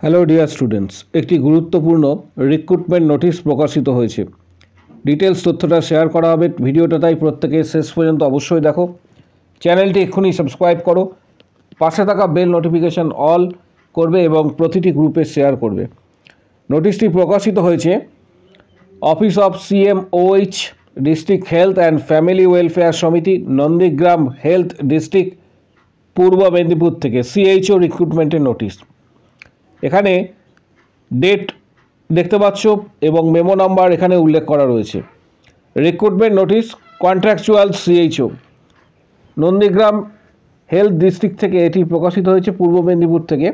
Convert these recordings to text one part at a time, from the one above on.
Hello dear students, একটি গুরুত্বপূর্ণ recruitment notice প্রকাশিত হয়েছে। ডিটেলস তথ্যটা শেয়ার করা হবে ভিডিওটা, তাই প্রত্যেকে শেষ পর্যন্ত অবশ্যই দেখো। চ্যানেলটি এক্ষুনি সাবস্ক্রাইব করো, পাশে থাকা বেল নোটিফিকেশান অল করবে এবং প্রতিটি গ্রুপে শেয়ার করবে। নোটিশটি প্রকাশিত হয়েছে office of CMOH district health and family welfare সমিতি, নন্দীগ্রাম হেলথ ডিস্ট্রিক্ট, পূর্ব মেদিনীপুর থেকে CHO রিক্রুটমেন্টের নোটিশ। এখানে ডেট দেখতে পাচ্ছ এবং মেমো নাম্বার এখানে উল্লেখ করা রয়েছে। Recruitment notice contractual CHO, Nandigram health district থেকে এটি প্রকাশিত হয়েছে, পূর্ব মেদিনীপুর থেকে।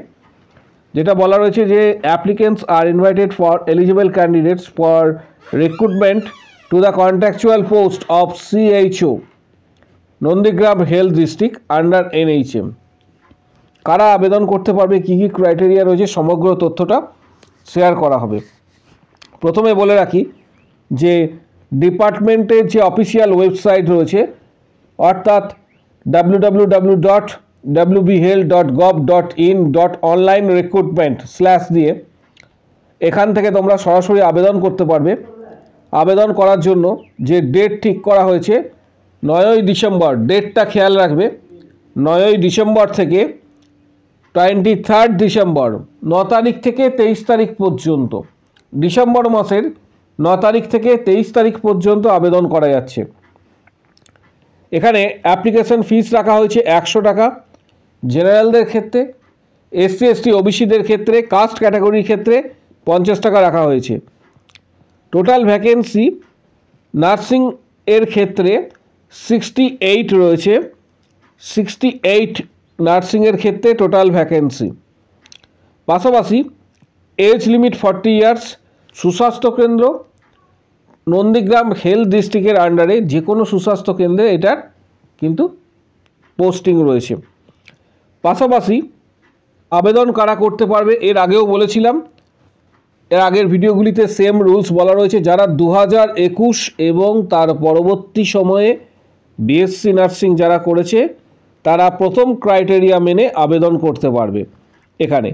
যেটা বলা রয়েছে যে applicants are invited for eligible candidates for recruitment to the contractual post of CHO Nandigram health district under NHM। কারা আবেদন করতে পারবে, কী কী ক্রাইটেরিয়া রয়েছে, সমগ্র তথ্যটা শেয়ার করা হবে। প্রথমে বলে রাখি যে ডিপার্টমেন্টের যে অফিসিয়াল ওয়েবসাইট রয়েছে, অর্থাৎ www.wbhealth.gov.in.online-recruitment/ দিয়ে এখান থেকে তোমরা সরাসরি আবেদন করতে পারবে। আবেদন করার জন্য যে ডেট ঠিক করা হয়েছে 9ই ডিসেম্বর, ডেটটা খেয়াল রাখবে। 9ই ডিসেম্বর থেকে 23 ডিসেম্বর, 9 তারিখ থেকে 23 তারিখ পর্যন্ত, ডিসেম্বর মাসের 9 তারিখ থেকে 23 তারিখ পর্যন্ত আবেদন করা যাচ্ছে। এখানে অ্যাপ্লিকেশন ফিস রাখা হয়েছে 100 টাকা। জেনারেলদের ক্ষেত্রে, SC ST OBCদের ক্ষেত্রে, কাস্ট ক্যাটাগরির ক্ষেত্রে 50 টাকা রাখা হয়েছে। টোটাল ভ্যাকেন্সি নার্সিং এর ক্ষেত্রে 68 রয়েছে, 68 নার্সিংয়ের ক্ষেত্রে টোটাল ভ্যাকেন্সি। পাশাপাশি এজ লিমিট 40 ইয়ার্স। সুস্বাস্থ্য কেন্দ্র নন্দীগ্রাম হেলথ ডিস্ট্রিক্টের আন্ডারে যে কোনো সুস্বাস্থ্য কেন্দ্রে এটার কিন্তু পোস্টিং রয়েছে। পাশাপাশি আবেদন কারা করতে পারবে, এর আগেও বলেছিলাম, এর আগের ভিডিওগুলিতে সেম রুলস বলা রয়েছে। যারা 2021 এবং তার পরবর্তী সময়ে BSc নার্সিং যারা করেছে তারা প্রথম ক্রাইটেরিয়া মেনে আবেদন করতে পারবে এখানে।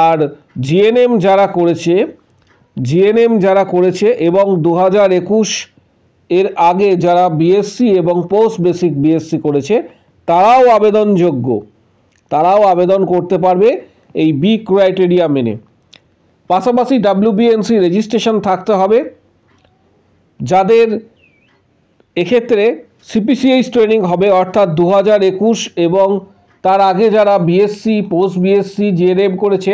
আর GNM যারা করেছে এবং 2021 এর আগে যারা BSc এবং পোস্ট বেসিক BSc করেছে তারাও আবেদনযোগ্য, তারাও আবেদন করতে পারবে এই B ক্রাইটেরিয়া মেনে। পাশাপাশি WBNC রেজিস্ট্রেশন থাকতে হবে। যাদের এক্ষেত্রে CPCH ট্রেনিং হবে, অর্থাৎ 2021 এবং তার আগে যারা BSc পোস্ট BSc GNM করেছে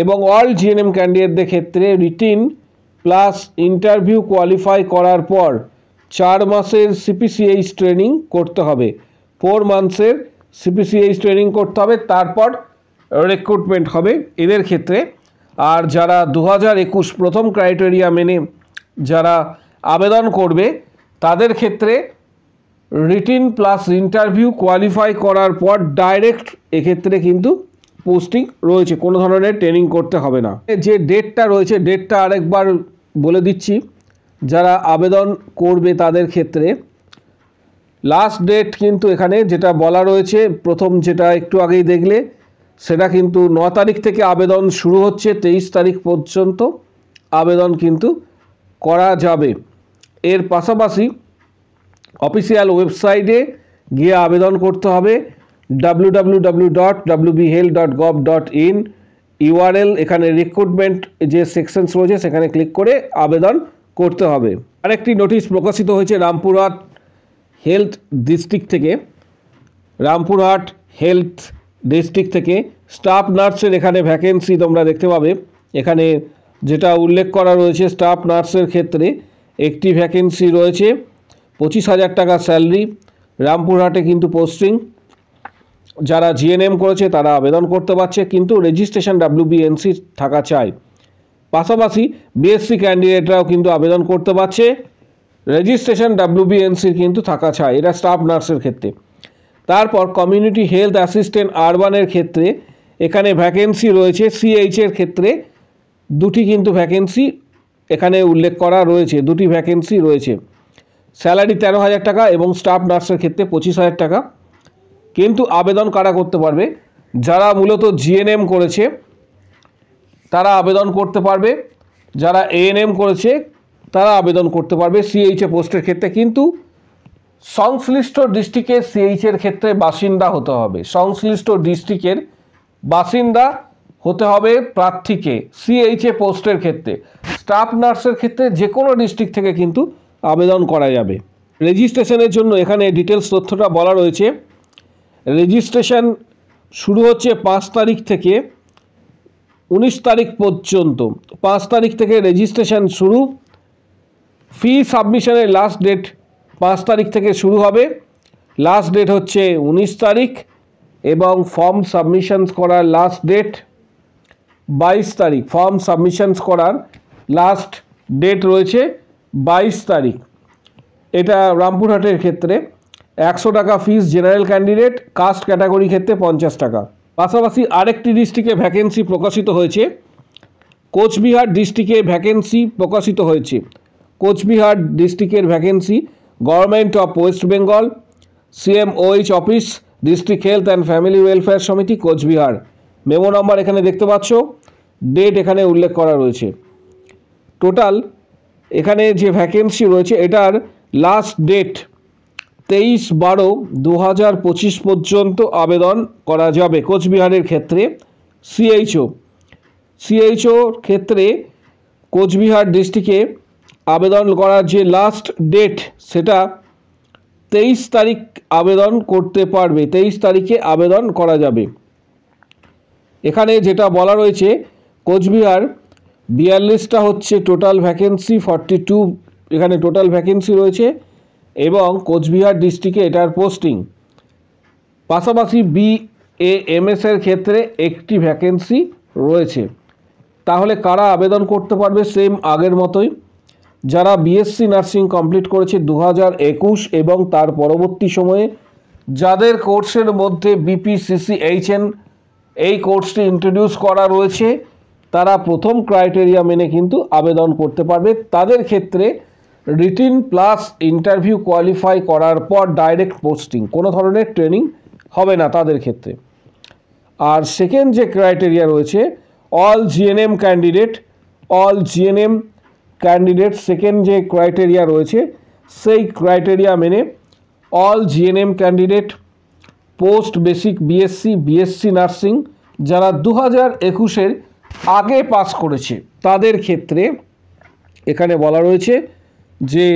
এবং অল GNM ক্যান্ডিডেটদের ক্ষেত্রে রিটিন প্লাস ইন্টারভিউ কোয়ালিফাই করার পর 4 মাসের CPCH ট্রেনিং করতে হবে, 4 মান্থসের CPCH ট্রেনিং করতে হবে, তারপর রিক্রুটমেন্ট হবে এদের ক্ষেত্রে। আর যারা 2021 প্রথম ক্রাইটেরিয়া মেনে যারা আবেদন করবে তাদের ক্ষেত্রে রিটিন প্লাস ইন্টারভিউ কোয়ালিফাই করার পর ডাইরেক্ট এক্ষেত্রে কিন্তু পোস্টিং রয়েছে, কোনো ধরনের ট্রেনিং করতে হবে না। যে ডেটটা রয়েছে, ডেটটা আরেকবার বলে দিচ্ছি। যারা আবেদন করবে তাদের ক্ষেত্রে লাস্ট ডেট কিন্তু এখানে যেটা বলা রয়েছে, প্রথম যেটা একটু আগেই দেখলে, সেটা কিন্তু 9 তারিখ থেকে আবেদন শুরু হচ্ছে, 23 তারিখ পর্যন্ত আবেদন কিন্তু করা যাবে। এর পাশাপাশি অফিসিয়াল ওয়েবসাইটে গিয়ে আবেদন করতে হবে, www.wbhealth.gov.in URL, এখানে রিক্রুটমেন্ট যে সেকশনস রয়েছে সেখানে ক্লিক করে আবেদন করতে হবে। আরেকটি নোটিশ প্রকাশিত হয়েছে রামপুরহাট হেলথ ডিস্ট্রিক্ট থেকে, রামপুরহাট হেলথ ডিস্ট্রিক্ট থেকে স্টাফ নার্সের এখানে ভ্যাকেন্সি তোমরা দেখতে পাবে। এখানে যেটা উল্লেখ করা রয়েছে, স্টাফ নার্সের ক্ষেত্রে একটি ভ্যাকেন্সি রয়েছে, 25,000 টাকা স্যালারি, রামপুরহাটে কিন্তু পোস্টিং। যারা GNM করেছে তারা আবেদন করতে পারছে, কিন্তু রেজিস্ট্রেশন WBNC থাকা চাই। পাশাপাশি BSc ক্যান্ডিডেটরাও কিন্তু আবেদন করতে পারছে, রেজিস্ট্রেশন WBNC কিন্তু থাকা চাই, এটা স্টাফ নার্সের ক্ষেত্রে। তারপর কমিউনিটি হেলথ অ্যাসিস্ট্যান্ট আরবানের ক্ষেত্রে এখানে ভ্যাকেন্সি রয়েছে, CH এর ক্ষেত্রে দুটি কিন্তু ভ্যাকেন্সি এখানে উল্লেখ করা রয়েছে, দুটি ভ্যাকেন্সি রয়েছে। স্যালারি 13,000 টাকা এবং স্টাফ নার্সের ক্ষেত্রে 25,000 টাকা। কিন্তু আবেদন কারা করতে পারবে, যারা মূলত GNM করেছে তারা আবেদন করতে পারবে, যারা এএনএম করেছে তারা আবেদন করতে পারবে সিএইচএ পোস্টের ক্ষেত্রে। কিন্তু সংশ্লিষ্ট ডিস্ট্রিক্টের সিএইচের ক্ষেত্রে বাসিন্দা হতে হবে, সংশ্লিষ্ট ডিস্ট্রিক্টের বাসিন্দা হতে হবে প্রার্থীকে সিএইচএ পোস্টের ক্ষেত্রে। স্টাফ নার্সের ক্ষেত্রে যে কোনো ডিস্ট্রিক্ট থেকে কিন্তু আবেদন করা যাবে। রেজিস্ট্রেশনের জন্য এখানে ডিটেলস তথ্যটা বলা রয়েছে। রেজিস্ট্রেশন শুরু হচ্ছে 5 তারিখ থেকে 19 তারিখ পর্যন্ত। 5 তারিখ থেকে রেজিস্ট্রেশন শুরু। ফি সাবমিশনের লাস্ট ডেট 5 তারিখ থেকে শুরু হবে, লাস্ট ডেট হচ্ছে 19 তারিখ, এবং ফর্ম সাবমিশনস করার লাস্ট ডেট 22 তারিখ। ফর্ম সাবমিশনস করার লাস্ট ডেট রয়েছে 22 তারিখ। এটা রামপুরহাটের ক্ষেত্রে 100 টাকা ফিস জেনারেল ক্যান্ডিডেট, কাস্ট ক্যাটাগরি ক্ষেত্রে 50 টাকা। পাশাপাশি আরেকটি ডিস্ট্রিক্টে ভ্যাকেন্সি প্রকাশিত হয়েছে, কোচবিহার ডিস্ট্রিক্টে ভ্যাকেন্সি প্রকাশিত হয়েছে। কোচবিহার ডিস্ট্রিক্টের vacancy government of West Bengal, CMOH office, district health and family welfare সমিতি, কোচবিহার। মেমো নাম্বার এখানে দেখতে পাচ্ছ, ডেট এখানে উল্লেখ করা রয়েছে। টোটাল এখানে যে ভ্যাকেন্সি রয়েছে এটার লাস্ট ডেট 23/12/2025 পর্যন্ত আবেদন করা যাবে কোচবিহারের ক্ষেত্রে। সিএইচওর ক্ষেত্রে কোচবিহার ডিস্ট্রিক্টে আবেদন করার যে লাস্ট ডেট সেটা 23 তারিখ আবেদন করতে পারবে, 23 তারিখে আবেদন করা যাবে। এখানে যেটা বলা রয়েছে কোচবিহার 42টা হচ্ছে টোটাল ভ্যাকেন্সি, 42 এখানে টোটাল ভ্যাকেন্সি রয়েছে, এবং কোচবিহার ডিস্ট্রিক্টে এটার পোস্টিং। পাশাপাশি বিএএমএস এর ক্ষেত্রে একটি ভ্যাকেন্সি রয়েছে। তাহলে কারা আবেদন করতে পারবে? সেম আগের মতোই, যারা বিএসসি নার্সিং কমপ্লিট করেছে 2021 এবং তার পরবর্তী সময়ে যাদের কোর্সের মধ্যে বিপিসিসিএইচএন এই কোর্সটি ইন্ট্রোডিউস করা রয়েছে, তারা প্রথম ক্রাইটেরিয়া মেনে কিন্তু আবেদন করতে পারবে। তাদের ক্ষেত্রে রিটিন প্লাস ইন্টারভিউ কোয়ালিফাই করার পর ডাইরেক্ট পোস্টিং, কোনো ধরনের ট্রেনিং হবে না তাদের ক্ষেত্রে। আর সেকেন্ড যে ক্রাইটেরিয়া রয়েছে অল জিএনএম ক্যান্ডিডেট, সেকেন্ড যে ক্রাইটেরিয়া রয়েছে সেই ক্রাইটেরিয়া মেনে all GNM candidate post basic BSc nursing যারা 2021-এর আগে পাস করেছে তাদের ক্ষেত্রে এখানে বলা রয়েছে যে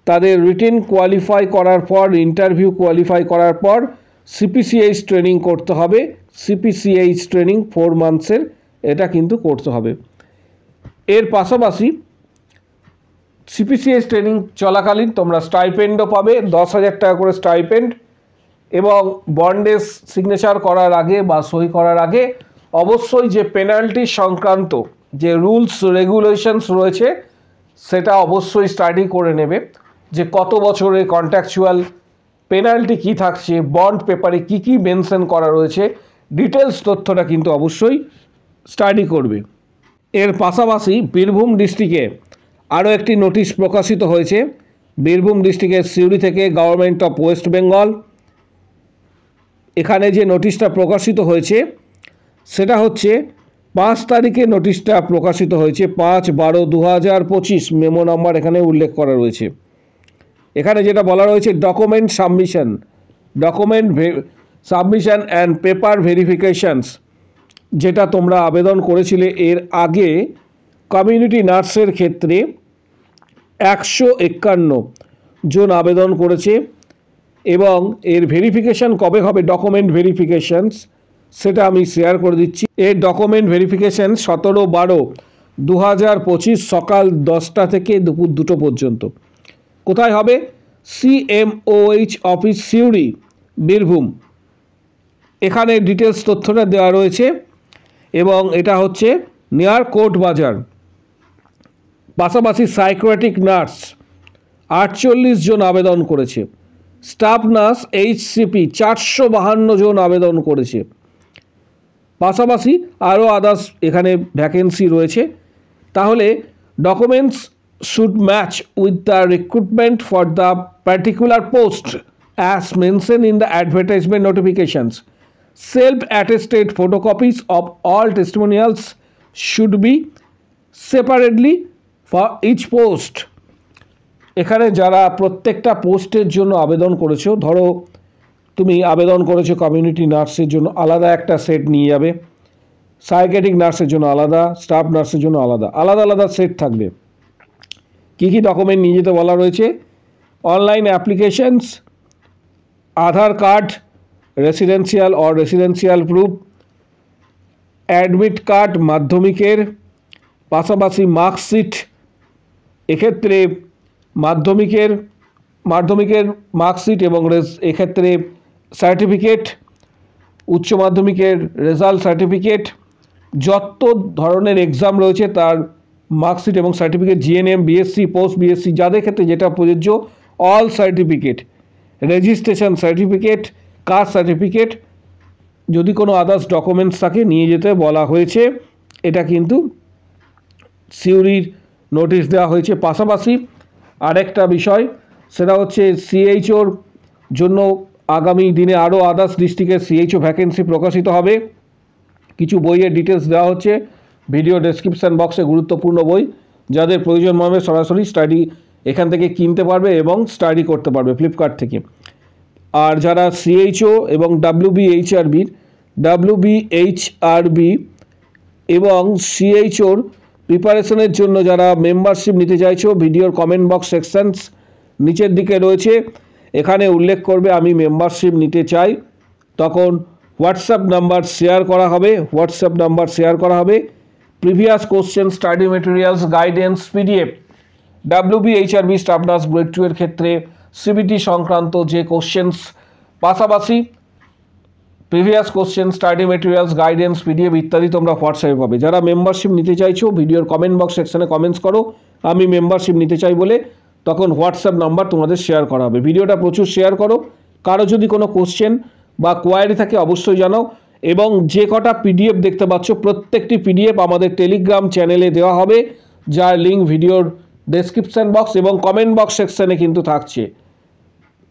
তাদের রিটেন কোয়ালিফাই করার পর, ইন্টারভিউ কোয়ালিফাই করার পর সিপিসিএইচ ট্রেনিং করতে হবে। সিপিসিএইচ ট্রেনিং 4 মান্থসের, এটা কিন্তু করতে হবে। এর পাশাপাশি সিপিসিএইচ ট্রেনিং চলাকালীন তোমরা স্টাইপেন্ডও পাবে, 10,000 টাকা করে স্টাইপেন্ড, এবং বন্ডে সিগনেচার করার আগে বা সই করার আগে অবশ্যই যে পেনাল্টি সংক্রান্ত যে রুলস রেগুলেশনস রয়েছে সেটা অবশ্যই স্টাডি করে নেবে, যে কত বছরের কন্ট্রাকচুয়াল পেনাল্টি কী থাকছে, বন্ড পেপারে কি কি মেনশন করা রয়েছে, ডিটেলস তথ্যটা কিন্তু অবশ্যই স্টাডি করবে। এর পাশাপাশি বীরভূম ডিস্ট্রিক্টে আরও একটি নোটিশ প্রকাশিত হয়েছে। বীরভূম ডিস্ট্রিক্টের সিউড়ি থেকে গভর্নমেন্ট অফ ওয়েস্ট বেঙ্গল, এখানে যে নোটিশটা প্রকাশিত হয়েছে সেটা হচ্ছে 5 তারিখে নোটিশটা প্রকাশিত হয়েছে, 5/12/2025। মেমো নাম্বার এখানে উল্লেখ করা রয়েছে। এখানে যেটা বলা রয়েছে ডকুমেন্ট সাবমিশন অ্যান্ড পেপার ভেরিফিকেশনস, যেটা তোমরা আবেদন করেছিলে এর আগে কমিউনিটি নার্সের ক্ষেত্রে 151 জন আবেদন করেছে, এবং এর ভেরিফিকেশন কবে হবে, ডকুমেন্ট ভেরিফিকেশনস, সেটা আমি শেয়ার করে দিচ্ছি। এর ডকুমেন্ট ভেরিফিকেশন 17/12/2025 সকাল 10টা থেকে দুপুর 2টো পর্যন্ত। কোথায় হবে? CMOH office Suri, Birbhum. এখানে ডিটেলস তথ্যটা দেওয়া রয়েছে, এবং এটা হচ্ছে নিয়ার কোর্ট বাজার। পাশাপাশি সাইকিয়াট্রিক নার্স 48 জন আবেদন করেছে, স্টাফ নার্স এইচসিপি 452 জন আবেদন করেছে। পাশাপাশি আরও আদার্স এখানে ভ্যাকেন্সি রয়েছে। তাহলে documents should match with the recruitment for the particular post as mention in the advertisement notifications. Self-attested photocopies of all testimonials should be separately for each post. এখানে যারা প্রত্যেকটা পোস্টের জন্য আবেদন করেছো, ধরো তুমি আবেদন করেছো কমিউনিটি নার্সের জন্য, আলাদা একটা সেট নিয়ে যাবে, সাইকিয়াট্রিক নার্সের জন্য আলাদা, স্টাফ নার্সের জন্য আলাদা, আলাদা আলাদা সেট থাকবে। কী কী ডকুমেন্ট নিয়ে যেতে বলা রয়েছে? Online applications, Aadhaar card, residential proof, admit card মাধ্যমিকের, পাশাপাশি মার্কশিট, এক্ষেত্রে মাধ্যমিকের মার্কশিট এবং এক্ষেত্রে সার্টিফিকেট, উচ্চ মাধ্যমিকের রেজাল্ট সার্টিফিকেট, যত ধরনের এক্সাম রয়েছে তার মার্কশিট এবং certificate, GNM, BSc, post BSc, যাদের ক্ষেত্রে যেটা প্রযোজ্য, all certificate, registration certificate, caste certificate, যদি কোনো আদার্স ডকুমেন্টস থাকে নিয়ে যেতে বলা হয়েছে। এটা কিন্তু সিউরির নোটিশ দেওয়া হয়েছে। পাশাপাশি আরেকটা বিষয়, সেটা হচ্ছে সিএইচওর জন্য আগামী দিনে আরও আদার্স ডিস্ট্রিক্টের সিএইচও ভ্যাকেন্সি প্রকাশিত হবে। কিছু বইয়ের ডিটেলস দেওয়া হচ্ছে ভিডিও ডেসক্রিপশান বক্সে, গুরুত্বপূর্ণ বই, যাদের প্রয়োজন হবে সরাসরি স্টাডি এখান থেকে কিনতে পারবে এবং স্টাডি করতে পারবে ফ্লিপকার্ট থেকে। আর যারা সিএইচও এবং ডাব্লিউবিএইচআরবি এবং সিএইচওর প্রিপারেশনের জন্য যারা মেম্বারশিপ নিতে চাইছো, ভিডিওর কমেন্ট বক্স সেকশনস নিচের দিকে রয়েছে, এখানে উল্লেখ করবে আমি মেম্বারশিপ নিতে চাই, তখন হোয়াটসঅ্যাপ নাম্বার শেয়ার করা হবে। Previous question, study materials, guidance, PDF, ডাব্লিউবিএইচআরবি staff nurse grade 2 এর ক্ষেত্রে সিবিটি সংক্রান্ত যে কোশ্চেন্স, পাশাপাশি previous question, study materials, guidance, PDF ইত্যাদি তোমরা হোয়াটসঅ্যাপে পাবে। যারা মেম্বারশিপ নিতে চাইছো, ভিডিওর কমেন্ট বক্স সেকশনে কমেন্টস করো আমি মেম্বারশিপ নিতে চাই বলে, তখন হোয়াটসঅ্যাপ নাম্বার তোমাদের শেয়ার করা হবে। ভিডিওটা প্রচুর শেয়ার করো। কারো যদি কোনো কোশ্চেন বা কোয়ারি থাকে অবশ্যই জানাও। এবং যে কটা পিডিএফ দেখতে পাচ্ছ, প্রত্যেকটি পিডিএফ আমাদের টেলিগ্রাম চ্যানেলে দেওয়া হবে, যার লিঙ্ক ভিডিওর ডেসক্রিপশান বক্স এবং কমেন্ট বক্স সেকশনে কিন্তু থাকছে,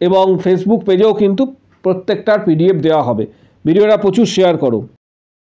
এবং ফেসবুক পেজেও কিন্তু প্রত্যেকটার পিডিএফ দেওয়া হবে। ভিডিওটা প্রচুর শেয়ার করো।